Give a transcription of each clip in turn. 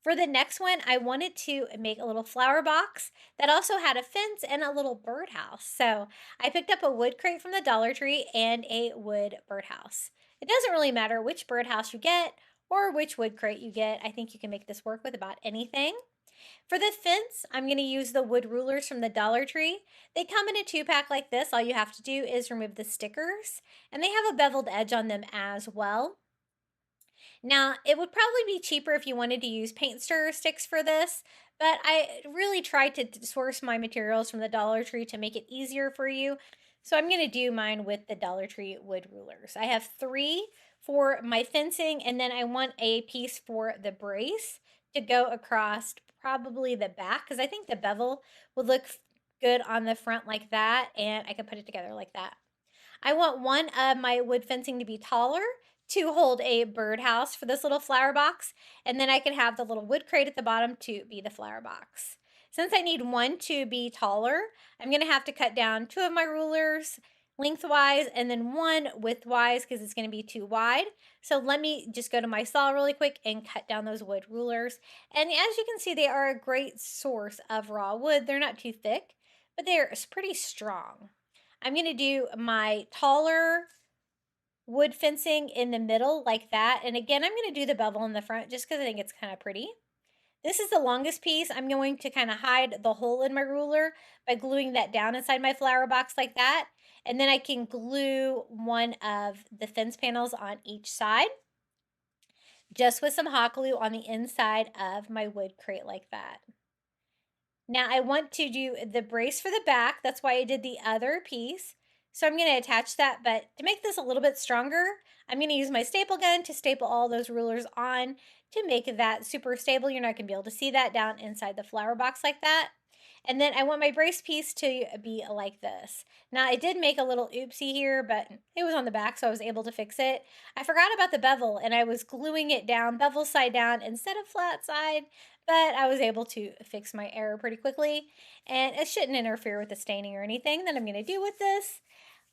For the next one, I wanted to make a little flower box that also had a fence and a little birdhouse. So I picked up a wood crate from the Dollar Tree and a wood birdhouse. It doesn't really matter which birdhouse you get or which wood crate you get. I think you can make this work with about anything. For the fence, I'm going to use the wood rulers from the Dollar Tree. They come in a 2-pack like this. All you have to do is remove the stickers, and they have a beveled edge on them as well. Now, it would probably be cheaper if you wanted to use paint stirrer sticks for this, but I really tried to source my materials from the Dollar Tree to make it easier for you. So I'm going to do mine with the Dollar Tree wood rulers. I have 3 for my fencing, and then I want a piece for the brace to go across probably the back, because I think the bevel would look good on the front like that, and I can put it together like that. I want one of my wood fencing to be taller to hold a birdhouse for this little flower box, and then I can have the little wood crate at the bottom to be the flower box. Since I need one to be taller, I'm going to have to cut down 2 of my rulers lengthwise and then one widthwise because it's going to be too wide. So let me just go to my saw really quick and cut down those wood rulers. And as you can see, they are a great source of raw wood. They're not too thick, but they're pretty strong. I'm going to do my taller wood fencing in the middle like that. And again, I'm going to do the bevel in the front just because I think it's kind of pretty. This is the longest piece. I'm going to kind of hide the hole in my ruler by gluing that down inside my flower box like that. And then I can glue one of the fence panels on each side just with some hot glue on the inside of my wood crate like that. Now I want to do the brace for the back. That's why I did the other piece. So I'm going to attach that, but to make this a little bit stronger, I'm going to use my staple gun to staple all those rulers on to make that super stable. You're not going to be able to see that down inside the flower box like that. And then I want my brace piece to be like this. Now I did make a little oopsie here, but it was on the back, so I was able to fix it. I forgot about the bevel and I was gluing it down, bevel side down instead of flat side, but I was able to fix my error pretty quickly. And it shouldn't interfere with the staining or anything that I'm going to do with this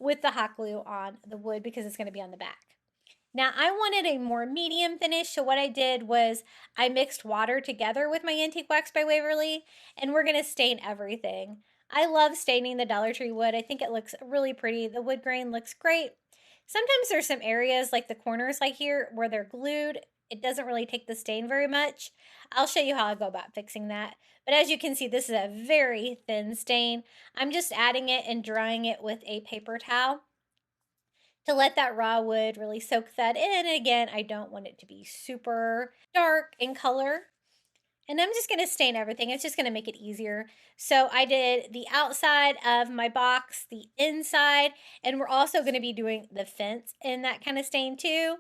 with the hot glue on the wood because it's going to be on the back. Now I wanted a more medium finish, so what I did was I mixed water together with my Antique Wax by Waverly, and we're gonna stain everything. I love staining the Dollar Tree wood. I think it looks really pretty. The wood grain looks great. Sometimes there's some areas like the corners like here where they're glued. It doesn't really take the stain very much. I'll show you how I go about fixing that. But as you can see, this is a very thin stain. I'm just adding it and drying it with a paper towel to let that raw wood really soak that in. And again, I don't want it to be super dark in color. And I'm just going to stain everything. It's just going to make it easier. So I did the outside of my box, the inside, and we're also going to be doing the fence in that kind of stain too.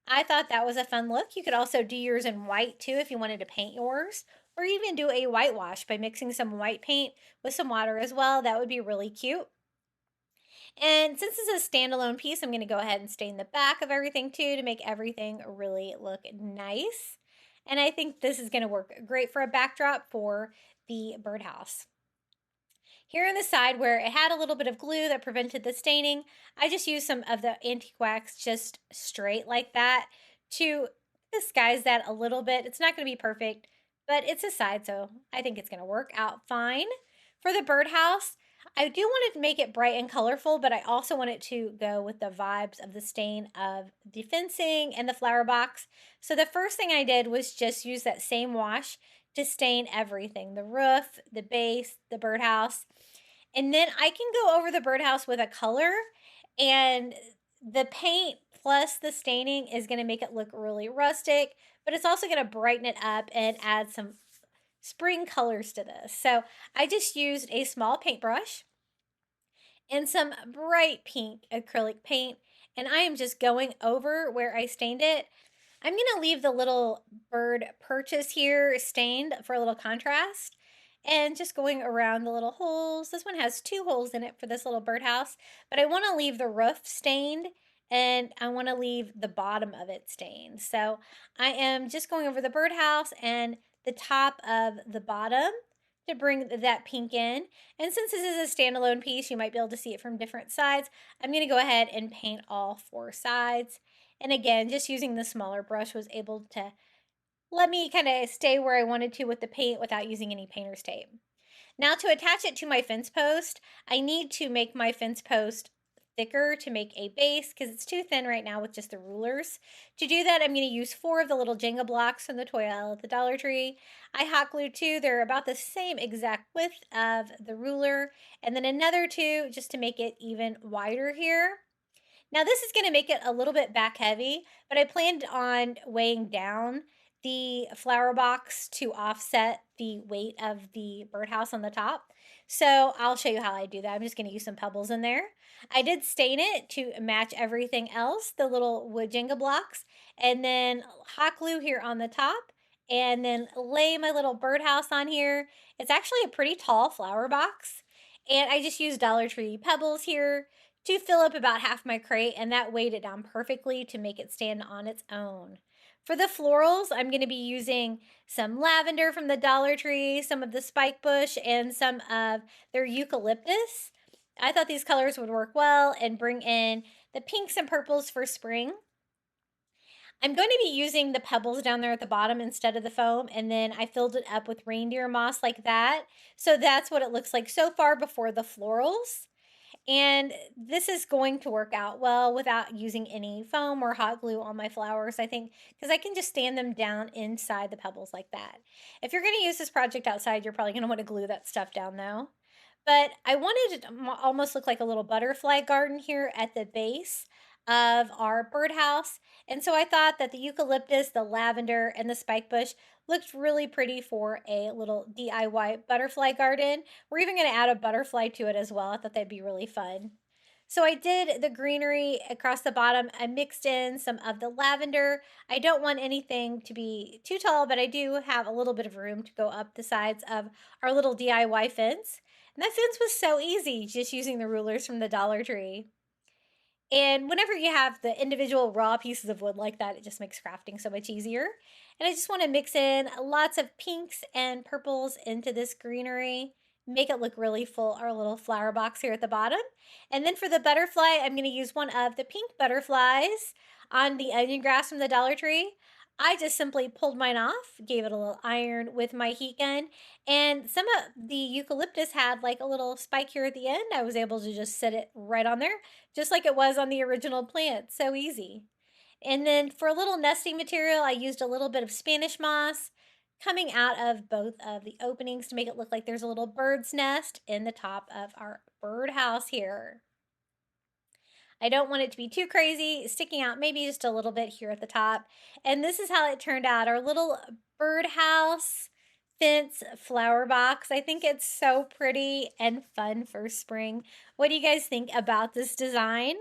I thought that was a fun look. You could also do yours in white too if you wanted to paint yours, or even do a whitewash by mixing some white paint with some water as well. That would be really cute. And since this is a standalone piece, I'm going to go ahead and stain the back of everything too to make everything really look nice. And I think this is going to work great for a backdrop for the birdhouse. Here on the side where it had a little bit of glue that prevented the staining, I just used some of the antique wax just straight like that to disguise that a little bit. It's not going to be perfect, but it's a side, so I think it's going to work out fine. For the birdhouse, I do want to make it bright and colorful, but I also want it to go with the vibes of the stain of the fencing and the flower box. So the first thing I did was just use that same wash to stain everything, the roof, the base, the birdhouse. And then I can go over the birdhouse with a color, and the paint plus the staining is going to make it look really rustic, but it's also going to brighten it up and add some spring colors to this. So I just used a small paintbrush and some bright pink acrylic paint, and I am just going over where I stained it. I'm going to leave the little bird perches here stained for a little contrast, and just going around the little holes. This one has 2 holes in it for this little birdhouse, but I want to leave the roof stained and I want to leave the bottom of it stained. So I am just going over the birdhouse and the top of the bottom to bring that pink in. And since this is a standalone piece, you might be able to see it from different sides. I'm going to go ahead and paint all 4 sides. And again, just using the smaller brush was able to let me kind of stay where I wanted to with the paint without using any painter's tape. Now to attach it to my fence post, I need to make my fence post thicker to make a base because it's too thin right now with just the rulers. To do that, I'm going to use 4 of the little Jenga blocks from the toy aisle at the Dollar Tree. I hot glue 2. They're about the same exact width of the ruler. And then another 2 just to make it even wider here. Now this is gonna make it a little bit back heavy, but I planned on weighing down the flower box to offset the weight of the birdhouse on the top. So I'll show you how I do that. I'm just gonna use some pebbles in there. I did stain it to match everything else, the little wood Jenga blocks, and then hot glue here on the top, and then lay my little birdhouse on here. It's actually a pretty tall flower box, and I just use Dollar Tree pebbles here to fill up about half my crate, and that weighed it down perfectly to make it stand on its own. For the florals, I'm going to be using some lavender from the Dollar Tree, some of the spike bush, and some of their eucalyptus. I thought these colors would work well and bring in the pinks and purples for spring. I'm going to be using the pebbles down there at the bottom instead of the foam, and then I filled it up with reindeer moss like that. So that's what it looks like so far before the florals. And this is going to work out well without using any foam or hot glue on my flowers, I think, because I can just stand them down inside the pebbles like that. If you're going to use this project outside, you're probably going to want to glue that stuff down though. But I wanted it to almost look like a little butterfly garden here at the base of our birdhouse. And so I thought that the eucalyptus, the lavender, and the spike bush looked really pretty for a little DIY butterfly garden. We're even going to add a butterfly to it as well. I thought that'd be really fun. So I did the greenery across the bottom. I mixed in some of the lavender. I don't want anything to be too tall, but I do have a little bit of room to go up the sides of our little DIY fence. And that fence was so easy, just using the rulers from the Dollar Tree. And whenever you have the individual raw pieces of wood like that, it just makes crafting so much easier. And I just want to mix in lots of pinks and purples into this greenery, make it look really full, our little flower box here at the bottom. And then for the butterfly, I'm going to use one of the pink butterflies on the onion grass from the Dollar Tree. I just simply pulled mine off, gave it a little iron with my heat gun, and some of the eucalyptus had like a little spike here at the end. I was able to just set it right on there just like it was on the original plant. So easy. And then for a little nesting material, I used a little bit of Spanish moss coming out of both of the openings to make it look like there's a little bird's nest in the top of our birdhouse here. I don't want it to be too crazy, sticking out maybe just a little bit here at the top. And this is how it turned out, our little birdhouse fence flower box. I think it's so pretty and fun for spring. What do you guys think about this design?